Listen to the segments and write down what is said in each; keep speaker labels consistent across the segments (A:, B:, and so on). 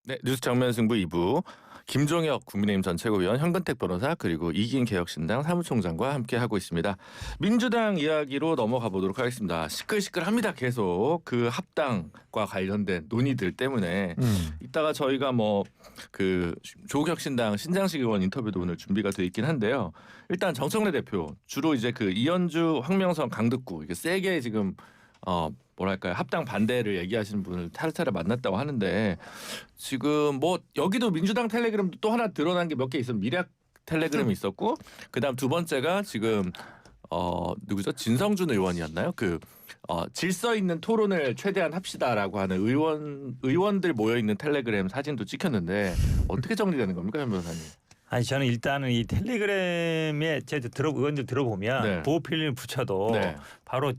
A: 네, 뉴스 정면 승부 2부 김종혁 국민의힘 전 최고위원, 현근택 변호사, 그리고 이기인 개혁신당 사무총장과 함께하고 있습니다. 민주당 이야기로 넘어가 보도록 하겠습니다. 시끌시끌합니다. 계속 그 합당과 관련된 논의들 때문에 이따가 저희가 그 조국혁신당 신장식 의원 인터뷰도 오늘 준비가 돼 있긴 한데요. 일단 정청래 대표 주로 이제 그 이현주, 황명선, 강득구 이게 세게 지금 뭐랄까요, 합당 반대를 얘기하시는 분을 차례차례 만났다고 하는데, 지금 여기도 민주당 텔레그램도 또 하나 드러난 게 몇 개 있어요. 미략 텔레그램이 있었고, 그다음 두 번째가 지금 누구죠? 진성준 의원이었나요? 질서 있는 토론을 최대한 합시다라고 하는 의원들 모여 있는 텔레그램 사진도 찍혔는데, 어떻게 정리되는 겁니까, 현 변호사님?
B: 아니, 저는 일단은 이 텔레그램에 의원들 들어보면
A: 네.
B: 보호 필름 붙여도
A: 네.
B: 바로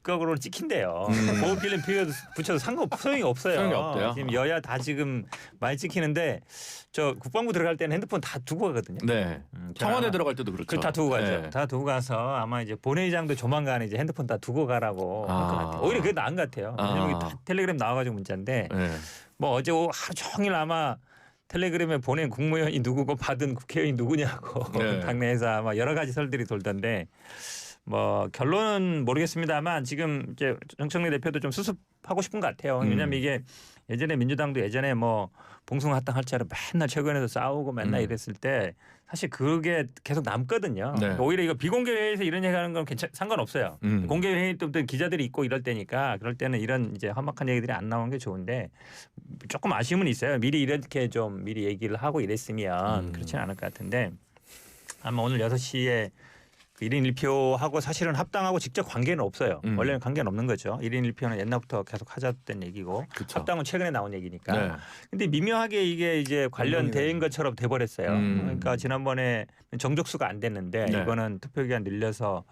B: 적극으로 찍힌대요. 보호 필름 붙여도 소용이 없어요.
A: 소용이 없대요.
B: 지금 여야 다 지금 많이 찍히는데, 저 국방부 들어갈 때는 핸드폰 다 두고 가거든요.
A: 네. 청와대 들어갈 때도 그렇죠.
B: 다 두고 가죠.
A: 네.
B: 다 두고 가서 아마 이제 본회의장도 조만간 이제 핸드폰 다 두고 가라고 할 것 같아요. 오히려 그게 나은 것 같아요. 왜냐면 이게 다 텔레그램 나와가지고 문자인데,
A: 네.
B: 어제 하루 종일 아마 텔레그램에 보낸 국무위원이 누구고 받은 국회의원이 누구냐고
A: 네.
B: 당내에서 아마 여러 가지 설들이 돌던데, 결론은 모르겠습니다만 지금 이제 정청래 대표도 좀 수습하고 싶은 것 같아요. 왜냐하면 이게 예전에 민주당도 예전에 봉숭아합당 할 자로 맨날 최근에도 싸우고 맨날 이랬을 때 사실 그게 계속 남거든요.
A: 네.
B: 그러니까 오히려 이거 비공개 회의에서 이런 얘기하는 건 상관없어요. 공개 회의 때부터 기자들이 있고 이럴 때니까, 그럴 때는 이런 이제 험악한 얘기들이 안 나오는 게 좋은데, 조금 아쉬움은 있어요. 미리 이렇게 좀 미리 얘기를 하고 이랬으면 그렇지는 않을 것 같은데, 아마 오늘 6시에 1인 1표하고 사실은 합당하고 직접 관계는 없어요. 원래는 관계는 없는 거죠. 1인 1표는 옛날부터 계속 하자던 얘기고,
A: 그쵸.
B: 합당은 최근에 나온 얘기니까.
A: 네.
B: 근데 미묘하게 이게 이제 관련된 것처럼 돼버렸어요. 그러니까 지난번에 정족수가 안 됐는데
A: 네.
B: 이거는 투표기간 늘려서,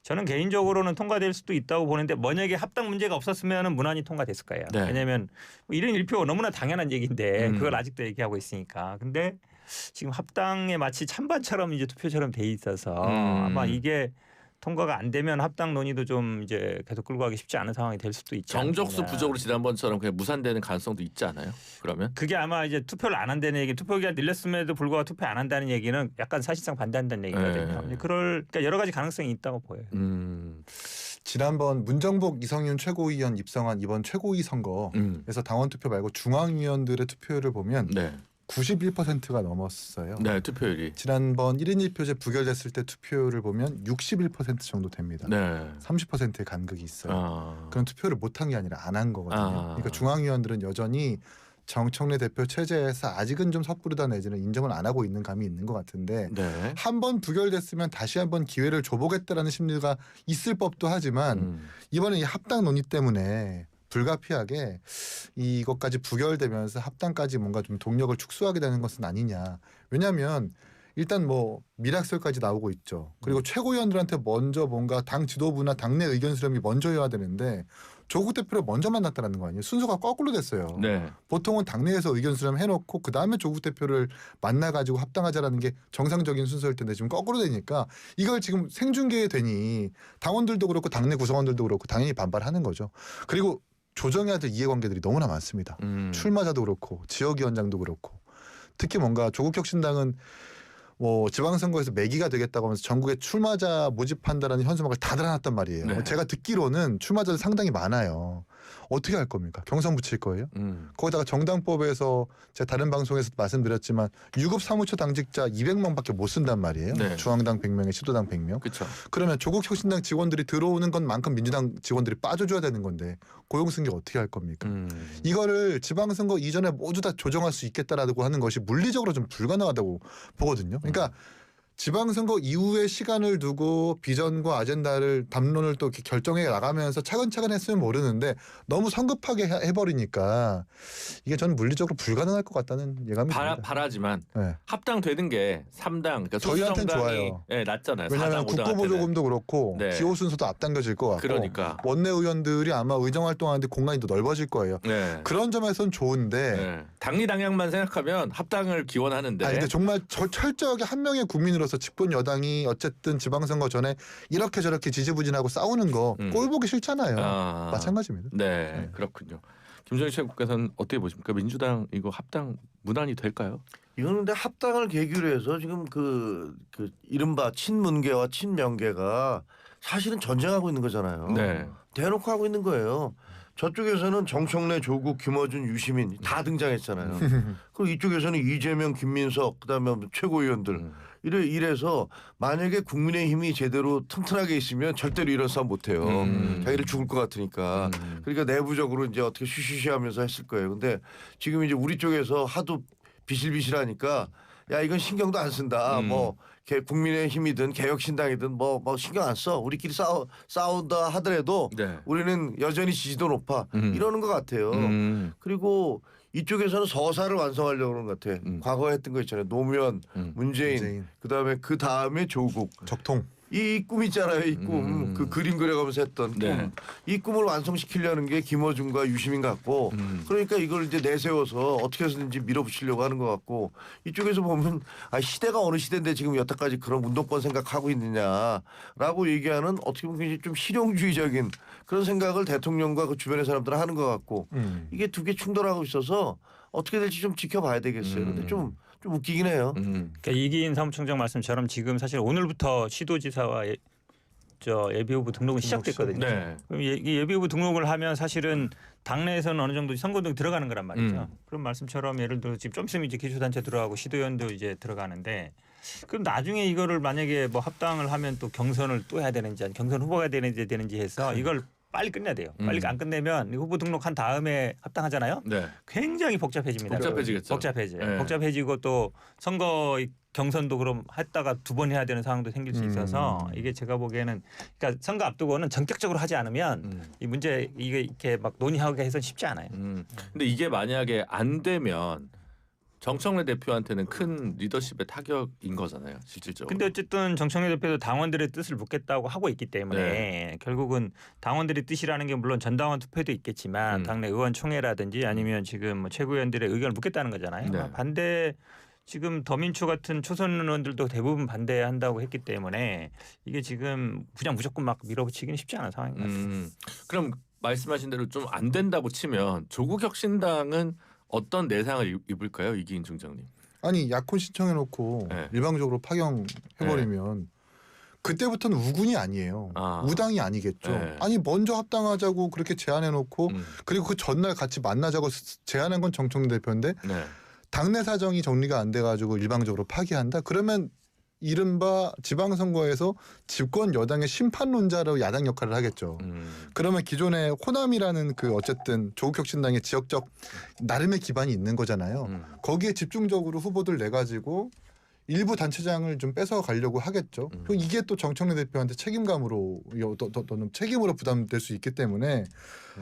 B: 저는 개인적으로는 통과될 수도 있다고 보는데, 만약에 합당 문제가 없었으면 무난히 통과됐을 거예요.
A: 네.
B: 왜냐하면 1인 1표 너무나 당연한 얘기인데 그걸 아직도 얘기하고 있으니까. 근데 지금 합당에 마치 찬반처럼 이제 투표처럼 돼 있어서 아마 이게 통과가 안 되면 합당 논의도 좀 이제 계속 끌고 가기 쉽지 않은 상황이 될 수도 있죠.
A: 정족수 부족으로 지난번처럼 그냥 무산되는 가능성도 있지 않아요? 그러면?
B: 그게 아마 이제 투표를 안 한다는 얘기, 투표기간 늘렸음에도 불구하고 투표 안 한다는 얘기는 약간 사실상 반대한다는 얘기거든요.
A: 네.
B: 그러니까 여러 가지 가능성이 있다고 보여요.
C: 지난번 문정복 이성윤 최고위원 입성한 이번 최고위 선거에서 당원 투표 말고 중앙위원들의 투표율을 보면
A: 네.
C: 91%가 넘었어요.
A: 네, 투표율이.
C: 지난번 1인 1표제 부결됐을 때 투표율을 보면 61% 정도 됩니다.
A: 네.
C: 30%의 간극이 있어요. 그런 투표를 못한 게 아니라 안 한 거거든요. 그러니까 중앙위원들은 여전히 정청래 대표 체제에서 아직은 좀 섣부르다 내지는 인정을 안 하고 있는 감이 있는 것 같은데,
A: 네.
C: 한 번 부결됐으면 다시 한번 기회를 줘보겠다라는 심리가 있을 법도 하지만 이번에 이 합당 논의 때문에 불가피하게 이것까지 부결되면서 합당까지 뭔가 좀 동력을 축소하게 되는 것은 아니냐. 왜냐하면 일단 미락설까지 나오고 있죠. 그리고 최고위원들한테 먼저 뭔가 당 지도부나 당내 의견 수렴이 먼저여야 되는데 조국 대표를 먼저 만났다는 거 아니에요. 순서가 거꾸로 됐어요.
A: 네.
C: 보통은 당내에서 의견 수렴 해놓고 그 다음에 조국 대표를 만나가지고 합당하자라는 게 정상적인 순서일 텐데 지금 거꾸로 되니까 이걸 지금 생중계에 되니 당원들도 그렇고 당내 구성원들도 그렇고 당연히 반발하는 거죠. 그리고 조정해야 될 이해관계들이 너무나 많습니다. 출마자도 그렇고 지역위원장도 그렇고, 특히 뭔가 조국혁신당은 지방선거에서 매기가 되겠다고 하면서 전국에 출마자 모집한다라는 현수막을 다 달아놨단 말이에요.
A: 네.
C: 제가 듣기로는 출마자들 상당히 많아요. 어떻게 할 겁니까? 경선 붙일 거예요? 거기다가 정당법에서 제가 다른 방송에서도 말씀드렸지만 유급 사무처 당직자 200명밖에 못 쓴단 말이에요.
A: 네.
C: 중앙당 100명에 시도당 100명.
A: 그렇죠.
C: 그러면 조국혁신당 직원들이 들어오는 것만큼 민주당 직원들이 빠져줘야 되는 건데 고용승계 어떻게 할 겁니까? 이거를 지방선거 이전에 모두 다 조정할 수 있겠다라고 하는 것이 물리적으로 좀 불가능하다고 보거든요. 그러니까 지방선거 이후에 시간을 두고 비전과 아젠다를 담론을 또 이렇게 결정해 나가면서 차근차근 했으면 모르는데 너무 성급하게 해버리니까 이게 저는 물리적으로 불가능할 것 같다는 예감이 듭니다.
A: 바라지만
C: 네.
A: 합당되는 게 3당, 그러니까
C: 저희한테는
A: 소수정당이
C: 좋아요.
A: 네, 낫잖아요.
C: 왜냐하면
A: 4당, 5당한테는.
C: 국고보조금도 그렇고
A: 네.
C: 기호 순서도 앞당겨질 것 같고,
A: 그러니까.
C: 원내 의원들이 아마 의정활동하는데 공간이 더 넓어질 거예요.
A: 네.
C: 그런 점에서는 좋은데
A: 네. 당리당략만 생각하면 합당을 기원하는데.
C: 근데 정말 철저하게 한 명의 국민으로서 집권 여당이 어쨌든 지방선거 전에 이렇게 저렇게 지지부진하고 싸우는 거 꼴 보기 싫잖아요. 마찬가지입니다.
A: 네, 그렇군요. 김정희 최고께서는 어떻게 보십니까? 민주당 이거 합당 무난히 될까요?
D: 이거는 근데 합당을 계기로 해서 지금 그 이른바 친문계와 친명계가 사실은 전쟁하고 있는 거잖아요.
A: 네.
D: 대놓고 하고 있는 거예요. 저쪽에서는 정청래, 조국, 김어준, 유시민 다 등장했잖아요. 그리고 이쪽에서는 이재명, 김민석, 그다음에 최고위원들 이래서 만약에 국민의힘이 제대로 튼튼하게 있으면 절대로 이런 싸움 못해요. 자기를 죽을 것 같으니까. 그러니까 내부적으로 이제 어떻게 쉬쉬쉬하면서 했을 거예요. 근데 지금 이제 우리 쪽에서 하도 비실비실하니까 야 이건 신경도 안 쓴다. 뭐 국민의힘이든 개혁신당이든 뭐 신경 안 써. 우리끼리 싸운다 하더라도
A: 네.
D: 우리는 여전히 지지도 높아. 이러는 것 같아요. 그리고 이쪽에서는 서사를 완성하려고 그러는 것 같아. 과거에 했던 거 있잖아요. 노무현, 문재인. 그 다음에 조국.
C: 적통.
D: 이 꿈 있잖아요. 이 꿈. 그 그림 그려가면서 했던 꿈.
A: 네.
D: 이 꿈을 완성시키려는 게 김어준과 유시민 같고 그러니까 이걸 이제 내세워서 어떻게 해서든지 밀어붙이려고 하는 것 같고 이쪽에서 보면 시대가 어느 시대인데 지금 여태까지 그런 운동권 생각하고 있느냐라고 얘기하는 어떻게 보면 굉장히 좀 실용주의적인 그런 생각을 대통령과 그 주변의 사람들은 하는 것 같고 이게 두 개 충돌하고 있어서 어떻게 될지 좀 지켜봐야 되겠어요. 근데 좀 웃기긴 해요.
B: 그러니까 이기인 사무총장 말씀처럼 지금 사실 오늘부터 시도지사와 예비후보 등록은 시작됐거든요.
A: 네.
B: 그럼 예비후보 등록을 하면 사실은 당내에서는 어느 정도 선거운동이 들어가는 거란 말이죠. 그런 말씀처럼 예를 들어 지금 좀 있으면 이제 기초단체 들어가고 시도위원도 이제 들어가는데 그럼 나중에 이거를 만약에 뭐 합당을 하면 또 경선을 또 해야 되는지 아니 경선 후보가 되는지 해서 이걸 빨리 끝내야 돼요. 빨리 안 끝내면 후보 등록한 다음에 합당하잖아요.
A: 네.
B: 굉장히 복잡해집니다.
A: 복잡해지겠죠.
B: 복잡해져요.
A: 네.
B: 복잡해지고 또 선거 경선도 그럼 했다가 두 번 해야 되는 상황도 생길 수 있어서 이게 제가 보기에는 그러니까 선거 앞두고는 전격적으로 하지 않으면 이 문제 이게 이렇게 막 논의하기 해서 쉽지 않아요.
A: 근데 이게 만약에 안 되면 정청래 대표한테는 큰 리더십의 타격인 거잖아요, 실질적으로.
B: 근데 어쨌든 정청래 대표도 당원들의 뜻을 묻겠다고 하고 있기 때문에
A: 네.
B: 결국은 당원들의 뜻이라는 게 물론 전당원 투표도 있겠지만 당내 의원총회라든지 아니면 지금 뭐 최고위원들의 의견을 묻겠다는 거잖아요.
A: 네.
B: 반대 지금 더민주 같은 초선 의원들도 대부분 반대한다고 했기 때문에 이게 지금 그냥 무조건 막 밀어붙이기는 쉽지 않은 상황인 것 같아요.
A: 그럼 말씀하신 대로 좀 안 된다고 치면 조국 혁신당은 어떤 내상을 입을까요, 이기인 중장님?
C: 아니 약혼 신청해놓고
A: 네.
C: 일방적으로 파경해버리면 그때부터는 우군이 아니에요. 우당이 아니겠죠.
A: 네.
C: 아니 먼저 합당하자고 그렇게 제안해놓고 그리고 그 전날 같이 만나자고 제안한 건 정청래 대표인데
A: 네.
C: 당내 사정이 정리가 안 돼가지고 일방적으로 파기한다. 그러면 이른바 지방선거에서 집권 여당의 심판론자로 야당 역할을 하겠죠. 그러면 기존의 호남이라는 그 어쨌든 조국혁신당의 지역적 나름의 기반이 있는 거잖아요. 거기에 집중적으로 후보들 내 가지고 일부 단체장을 좀 뺏어 가려고 하겠죠. 그리고 이게 또 정청래 대표한테 책임감으로 또는 책임으로 부담될 수 있기 때문에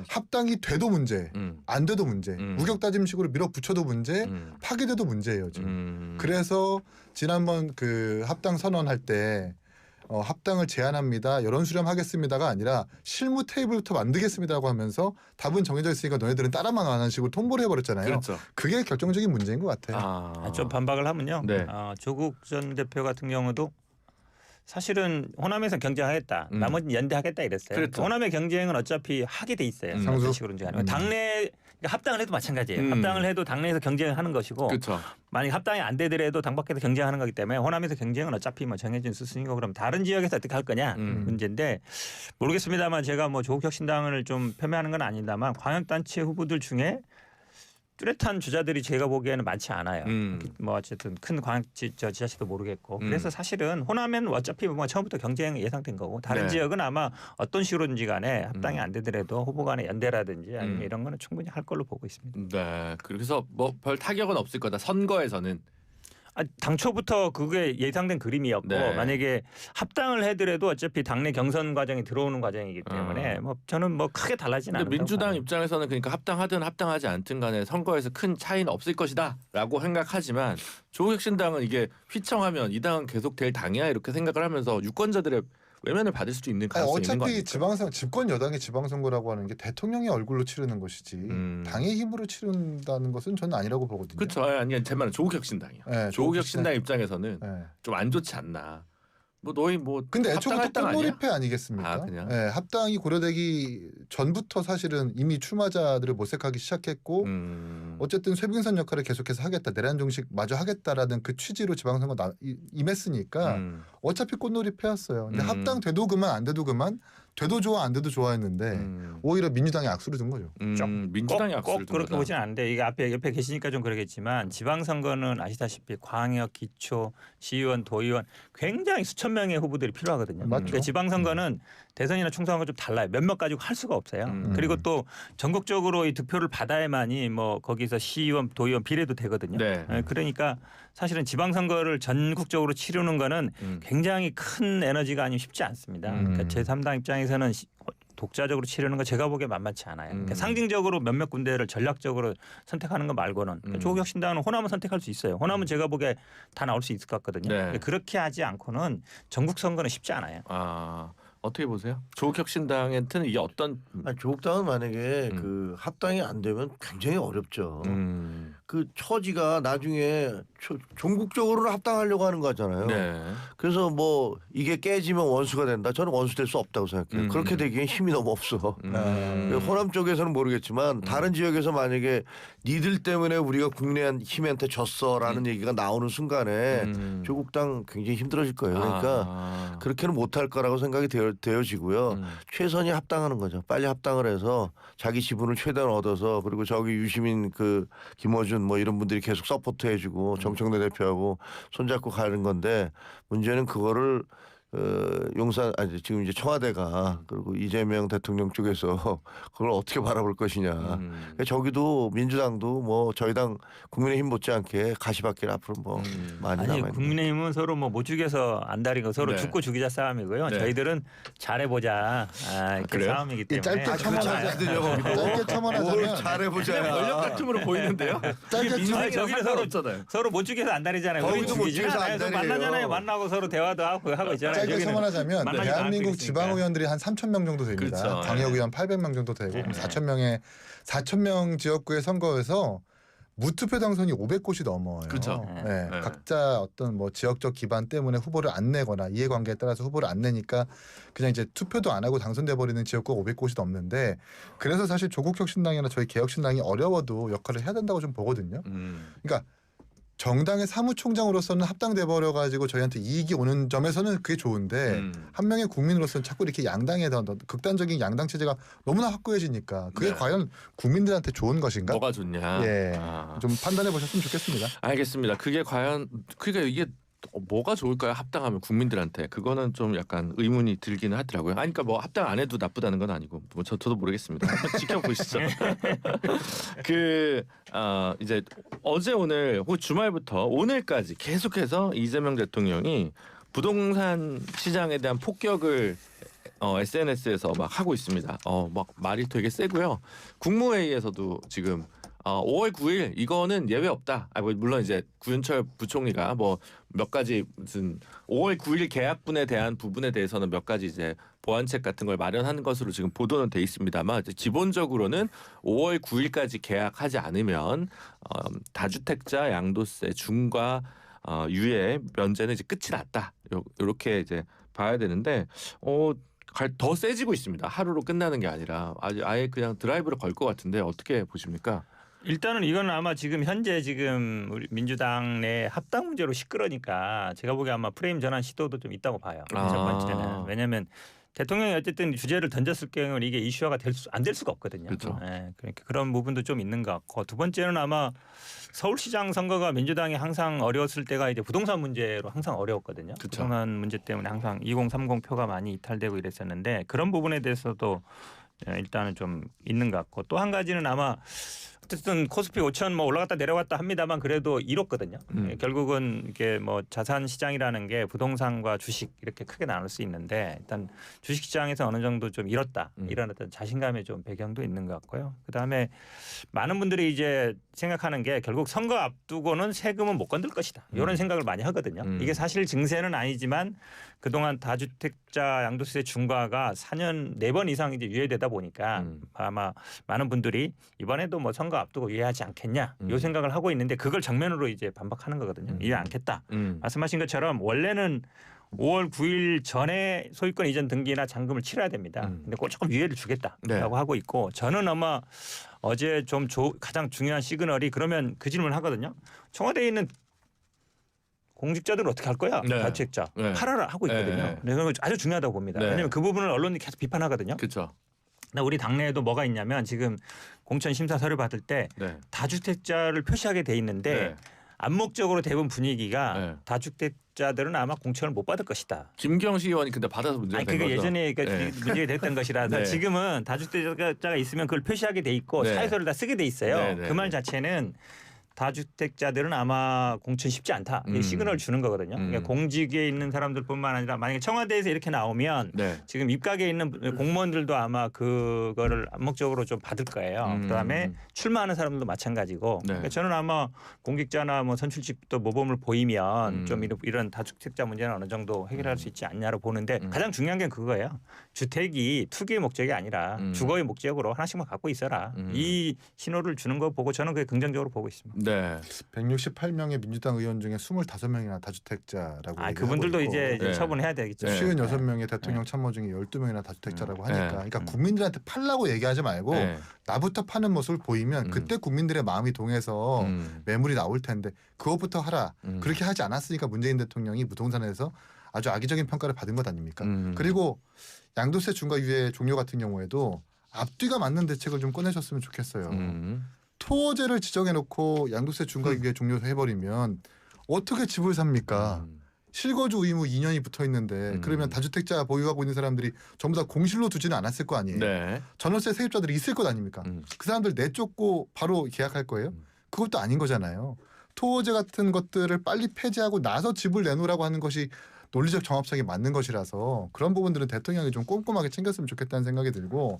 C: 합당이 돼도 문제, 안 돼도 문제, 우격 따짐식으로 밀어붙여도 문제, 파기돼도 문제예요 지금. 그래서 지난번 그 합당 선언할 때 합당을 제안합니다. 여론 수렴하겠습니다가 아니라 실무 테이블부터 만들겠습니다라고 하면서 답은 정해져 있으니까 너희들은 따라만 하는 식으로 통보를 해버렸잖아요.
A: 그렇죠.
C: 그게 결정적인 문제인 것 같아요.
B: 좀 반박을 하면요.
A: 네.
B: 조국 전 대표 같은 경우도 사실은 호남에서 경쟁하겠다. 나머지는 연대하겠다 이랬어요.
A: 그렇죠.
B: 호남의 경쟁은 어차피 하게 돼 있어요. 어떤 식으로인지 아니면 당내 그러니까 합당을 해도 마찬가지예요. 합당을 해도 당내에서 경쟁을 하는 것이고
A: 그렇죠.
B: 만약 합당이 안 되더라도 당 밖에서 경쟁하는 거기 때문에 호남에서 경쟁은 어차피 뭐 정해진 수순이고 그럼 다른 지역에서 어떻게 할 거냐 문제인데 모르겠습니다만 제가 뭐 조국혁신당을 좀 폄훼하는 건 아닙니다만 광역단체 후보들 중에 뚜렷한 주자들이 제가 보기에는 많지 않아요. 뭐 어쨌든 큰 지자체도 모르겠고 그래서 사실은 호남은 어차피 뭐 처음부터 경쟁이 예상된 거고 다른
A: 네.
B: 지역은 아마 어떤 식으로든지 간에 합당이 안 되더라도 후보 간의 연대라든지 아니면 이런 거는 충분히 할 걸로 보고 있습니다.
A: 네. 그래서 뭐 별 타격은 없을 거다. 선거에서는.
B: 당초부터 그게 예상된 그림이었고
A: 네.
B: 만약에 합당을 해더라도 어차피 당내 경선 과정이 들어오는 과정이기 때문에 뭐 저는 뭐 크게 달라지는
A: 근데
B: 않는다고
A: 민주당
B: 봐요.
A: 입장에서는 그러니까 합당하든 합당하지 않든 간에 선거에서 큰 차이는 없을 것이다라고 생각하지만 조국혁신당은 이게 휘청하면 이 당은 계속 될 당이야 이렇게 생각을 하면서 유권자들의 외면을 받을 수도 있는 가능성이 있는 거
C: 어차피
A: 아닙니까?
C: 집권 여당의 지방선거라고 하는 게 대통령의 얼굴로 치르는 것이지 당의 힘으로 치른다는 것은 저는 아니라고 보거든요.
A: 그렇죠. 아니 제 말은 조국혁신당이요.
C: 네,
A: 조국혁신당 입장에서는
C: 네.
A: 좀 안 좋지 않나. 뭐 너희 뭐
C: 근데 애초부터
A: 합당할 땅 아니야?
C: 꽃놀이패 아니겠습니까?
A: 아, 그냥?
C: 예, 합당이 고려되기 전부터 사실은 이미 출마자들을 모색하기 시작했고 어쨌든 쇄빙선 역할을 계속해서 하겠다, 내란 종식 마저 하겠다라는 그 취지로 지방선거 임했으니까 어차피 꽃놀이패였어요. 근데 합당 돼도 그만 안 돼도 그만, 돼도 좋아 안 돼도 좋아했는데 오히려 민주당이 악수를 둔 거죠.
A: 민주당이 악수를
B: 꼭 그렇게 보진 않는데 이게 앞에 옆에 계시니까 좀 그러겠지만 지방선거는 아시다시피 광역, 기초, 시의원, 도의원 굉장히 수천 명의 후보들이 필요하거든요.
C: 맞죠.
B: 그러니까 지방선거는 대선이나 총선과 좀 달라요. 몇몇 가지고 할 수가 없어요. 그리고 또 전국적으로 이 득표를 받아야만이 뭐 거기서 시의원, 도의원 비례도 되거든요.
A: 네.
B: 그러니까 사실은 지방선거를 전국적으로 치르는 거는 굉장히 큰 에너지가 아니면 쉽지 않습니다. 그러니까 제3당 입장에서는 독자적으로 치르는 거 제가 보기에 만만치 않아요. 그러니까 상징적으로 몇몇 군데를 전략적으로 선택하는 거 말고는 그러니까 조국혁신당은 호남은 선택할 수 있어요. 호남은 제가 보기에 다 나올 수 있을 것 같거든요.
A: 네.
B: 그렇게 하지 않고는 전국 선거는 쉽지 않아요.
A: 아, 어떻게 보세요? 조국혁신당한테는 이게 어떤
D: 아니, 조국당은 만약에 그 합당이 안 되면 굉장히 어렵죠. 그 처지가 나중에 종국적으로는 합당하려고 하는 거잖아요.
A: 네.
D: 그래서 뭐 이게 깨지면 원수가 된다. 저는 원수 될 수 없다고 생각해요. 그렇게 되기엔 힘이 너무 없어. 호남 쪽에서는 모르겠지만 다른 지역에서 만약에 니들 때문에 우리가 국민의힘한테 졌어라는 얘기가 나오는 순간에 조국당 굉장히 힘들어질 거예요. 그러니까 그렇게는 못할 거라고 생각이 되어지고요. 최선이 합당하는 거죠. 빨리 합당을 해서 자기 지분을 최대한 얻어서 그리고 저기 유시민 그 김어준 뭐 이런 분들이 계속 서포트해주고 정청래 대표하고 손잡고 가는 건데 문제는 그거를 용산 아니 지금 이제 청와대가 그리고 이재명 대통령 쪽에서 그걸 어떻게 바라볼 것이냐. 그러니까 저기도 민주당도 뭐 저희 당 국민의힘 못지않게 가시밭길 앞으로 뭐 많이
B: 아니
D: 남아.
B: 국민의힘은 서로 뭐 못 죽여서 안달이고 서로
A: 네.
B: 죽고 죽이자 싸움이고요.
A: 네.
B: 저희들은 잘해보자 이렇게
A: 그래요?
B: 싸움이기 때문에
C: 짧게 첨언하자면
D: 뭘
C: 첨언하자면
D: 잘해보자.
A: 권력 다툼으로 보이는데요?
C: 짧게
A: 민주당이랑
B: 저기는
A: 상관없잖아요.
B: 서로 못 죽여서 안달이잖아요. 우리
D: 거기도 못
B: 죽이지
D: 죽여서
B: 않아요. 서로
D: 안달이에요.
B: 만나잖아요. 만나고 서로 대화도 하고 있잖아요.
C: 짧게
B: 여기는
C: 첨언하자면
B: 만나지도
C: 대한민국
B: 않고 있으니까.
C: 지방의원들이 한 3,000명 정도 됩니다.
A: 그렇죠.
C: 광역의원 800명 정도 되고 4,000명 지역구의 선거에서 무투표 당선이 500곳이 넘어요.
A: 그렇죠.
C: 네.
A: 네.
C: 각자 어떤 뭐 지역적 기반 때문에 후보를 안 내거나 이해관계에 따라서 후보를 안 내니까 그냥 이제 투표도 안 하고 당선돼 버리는 지역구가 500곳이 넘는데 그래서 사실 조국혁신당이나 저희 개혁신당이 어려워도 역할을 해야 된다고 좀 보거든요. 그러니까 정당의 사무총장으로서는 합당돼 버려 가지고 저희한테 이익이 오는 점에서는 그게 좋은데 한 명의 국민으로서는 자꾸 이렇게 양당에 대한 극단적인 양당 체제가 너무나 확고해지니까 그게
A: 네.
C: 과연 국민들한테 좋은 것인가?
A: 뭐가 좋냐?
C: 예,
A: 아.
C: 좀 판단해 보셨으면 좋겠습니다.
A: 알겠습니다. 그게 과연 그러니까 이게 뭐가 좋을까요? 합당하면 국민들한테 그거는 좀 약간 의문이 들기는 하더라고요. 아니, 그러니까 뭐 합당 안 해도 나쁘다는 건 아니고 뭐 저도 모르겠습니다. 한번 지켜보시죠. 이제 어제 오늘 주말부터 오늘까지 계속해서 이재명 대통령이 부동산 시장에 대한 폭격을 SNS에서 막 하고 있습니다. 막 말이 되게 세고요. 국무회의에서도 지금 5월 9일 이거는 예외 없다. 뭐 물론 이제 구윤철 부총리가 뭐 몇 가지 무슨 5월 9일 계약분에 대한 부분에 대해서는 몇 가지 이제 보완책 같은 걸 마련하는 것으로 지금 보도는 돼 있습니다만 기본적으로는 5월 9일까지 계약하지 않으면 다주택자 양도세 중과 유예 면제는 이제 끝이 났다. 이렇게 이제 봐야 되는데 더 세지고 있습니다. 하루로 끝나는 게 아니라 아예 그냥 드라이브를 걸 것 같은데 어떻게 보십니까?
B: 일단은 이건 아마 지금 현재 지금 우리 민주당 내 합당 문제로 시끄러니까 제가 보기에 아마 프레임 전환 시도도 좀 있다고 봐요. 첫 번째는 왜냐하면 대통령이 어쨌든 주제를 던졌을 경우는 이게 이슈화가 안 될 수가 없거든요.
A: 그렇죠.
B: 그러니까 그런 부분도 좀 있는 것 같고 두 번째는 아마 서울시장 선거가 민주당이 항상 어려웠을 때가 이제 부동산 문제로 항상 어려웠거든요.
A: 그렇죠.
B: 부동산 문제 때문에 항상 2030 표가 많이 이탈되고 이랬었는데 그런 부분에 대해서도 일단은 좀 있는 것 같고 또 한 가지는 아마 어쨌든 코스피 5천 뭐 올라갔다 내려갔다 합니다만 그래도 잃었거든요. 결국은 이게 뭐 자산 시장이라는 게 부동산과 주식 이렇게 크게 나눌 수 있는데 일단 주식 시장에서 어느 정도 좀 잃었다 이런 어떤 자신감의 좀 배경도 있는 것 같고요. 그다음에 많은 분들이 이제 생각하는 게 결국 선거 앞두고는 세금은 못 건들 것이다 이런 생각을 많이 하거든요. 이게 사실 증세는 아니지만 그동안 다주택자 양도세 중과가 4년 4번 이상 이제 유예되다 보니까 아마 많은 분들이 이번에도 뭐 선거 앞두고 유예하지 않겠냐 이 생각을 하고 있는데 그걸 정면으로 이제 반박하는 거거든요. 유예 않겠다. 말씀하신 것처럼 원래는 5월 9일 전에 소유권 이전 등기나 잔금을 치러야 됩니다. 근데 그걸 조금 유예를 주겠다라고
A: 네.
B: 하고 있고 저는 아마 어제 좀 가장 중요한 시그널이 그러면 그 질문을 하거든요. 청와대에 있는 공직자들은 어떻게 할 거야?
A: 네.
B: 다주택자
A: 네.
B: 팔아라 하고 있거든요.
A: 네.
B: 그래서 아주 중요하다고 봅니다.
A: 네.
B: 왜냐하면 그 부분을 언론이 계속 비판하거든요.
A: 그렇죠.
B: 근데 우리 당내에도 뭐가 있냐면 지금 공천 심사 서류 받을 때
A: 네.
B: 다주택자를 표시하게 돼 있는데
A: 네.
B: 암묵적으로 대부분 분위기가
A: 네.
B: 다주택자들은 아마 공천을 못 받을 것이다.
A: 김경식 의원이 근데 받아서 문제가
B: 아니
A: 된
B: 그게
A: 거죠.
B: 예전에
A: 네.
B: 문제가 됐던 것이라서
A: 네.
B: 지금은 다주택자가 있으면 그걸 표시하게 돼 있고
A: 네.
B: 사유서를 다 쓰게 돼 있어요.
A: 네, 네,
B: 그 말 자체는 다주택자들은 아마 공천 쉽지 않다. 이 시그널을 주는 거거든요. 그러니까 공직에 있는 사람들뿐만 아니라 만약에 청와대에서 이렇게 나오면
A: 네.
B: 지금 입각에 있는 공무원들도 아마 그거를 암묵적으로 좀 받을 거예요. 그다음에 출마하는 사람들도 마찬가지고.
A: 네.
B: 그러니까 저는 아마 공직자나 뭐 선출직도 모범을 보이면 좀 이런 다주택자 문제는 어느 정도 해결할 수 있지 않냐로 보는데 가장 중요한 게 그거예요. 주택이 투기의 목적이 아니라 주거의 목적으로 하나씩만 갖고 있어라. 이 신호를 주는 거 보고 저는 그게 긍정적으로 보고 있습니다.
A: 네.
C: 168명의 민주당 의원 중에 25명이나 다주택자라고
B: 아
C: 얘기하고
B: 그분들도
C: 있고
B: 이제
A: 네.
B: 처분해야 되겠죠.
A: 네.
C: 56명의 대통령 참모 중에 12명이나 다주택자라고 하니까
A: 네.
C: 그러니까 국민들한테 팔라고 얘기하지 말고
A: 네.
C: 나부터 파는 모습을 보이면 그때 국민들의 마음이 동해서 매물이 나올 텐데 그것부터 하라. 그렇게 하지 않았으니까 문재인 대통령이 부동산에서 아주 악의적인 평가를 받은 것 아닙니까? 그리고 양도세 중과 유예 종료 같은 경우에도 앞뒤가 맞는 대책을 좀 꺼내셨으면 좋겠어요. 토지를 지정해놓고 양도세 중과 유예 종료해버리면 어떻게 집을 삽니까? 실거주 의무 2년이 붙어 있는데 그러면 다주택자 보유하고 있는 사람들이 전부 다 공실로 두지는 않았을 거 아니에요.
A: 네.
C: 전월세 세입자들이 있을 것 아닙니까? 그 사람들 내쫓고 바로 계약할 거예요? 그것도 아닌 거잖아요. 토호제 같은 것들을 빨리 폐지하고 나서 집을 내놓으라고 하는 것이 논리적 정합성이 맞는 것이라서 그런 부분들은 대통령이 좀 꼼꼼하게 챙겼으면 좋겠다는 생각이 들고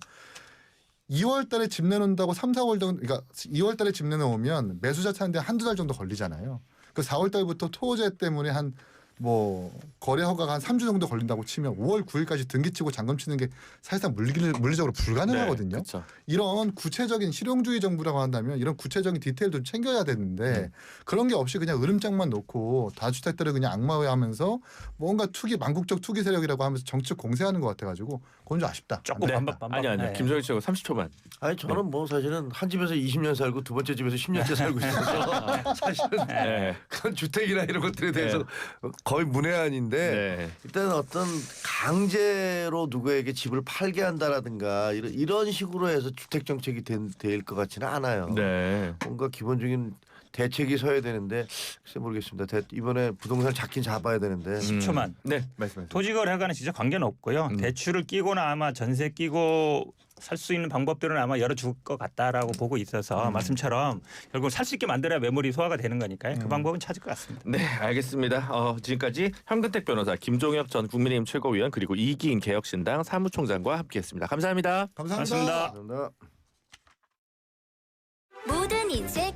C: 2월 달에 집 내놓는다고 3, 4월 정도 그러니까 2월 달에 집 내놓으면 매수자 찾는데 한두 달 정도 걸리잖아요. 그 4월 달부터 토호제 때문에 한 뭐 거래 허가가 한 3주 정도 걸린다고 치면 5월 9일까지 등기치고 잔금 치는 게 사실상 물리적으로 불가능하거든요.
A: 네. 그렇죠.
C: 이런 구체적인 실용주의 정부라고 한다면 이런 구체적인 디테일도 좀 챙겨야 되는데 그런 게 없이 그냥 으름장만 놓고 다주택들을 그냥 악마화하면서 뭔가 망국적 투기 세력이라고 하면서 정치적 공세하는 것 같아가지고 그건 좀 아쉽다.
B: 조금
A: 네.
B: 반박.
A: 아니
B: 네.
A: 김정일 씨가 30초만.
D: 아니 저는 뭐 사실은 한 집에서 20년 살고 두 번째 집에서 10년째 살고 있어서 사실은
A: 네.
D: 그런 주택이나 이런 것들에 대해서 거의 문외한인데
A: 네.
D: 일단 어떤 강제로 누구에게 집을 팔게 한다라든가 이런 식으로 해서 주택 정책이 될 것 같지는 않아요.
A: 네.
D: 뭔가 기본적인 대책이 서야 되는데 글쎄 모르겠습니다. 이번에 부동산 잡긴 잡아야 되는데
B: 10초만.
A: 네. 말씀하세요.
B: 토지 거래하고는 진짜 관계는 없고요. 대출을 끼고나 아마 전세 끼고 살 수 있는 방법들은 아마 열어줄 것 같다라고 보고 있어서 말씀처럼 결국 살 수 있게 만들어야 매물이 소화가 되는 거니까요. 그 방법은 찾을 것 같습니다.
A: 네, 알겠습니다. 지금까지 현근택 변호사, 김종혁 전 국민의힘 최고위원 그리고 이기인 개혁신당 사무총장과 함께했습니다. 감사합니다.
C: 감사합니다.
B: 고맙습니다.
D: 감사합니다.
E: 모든 인생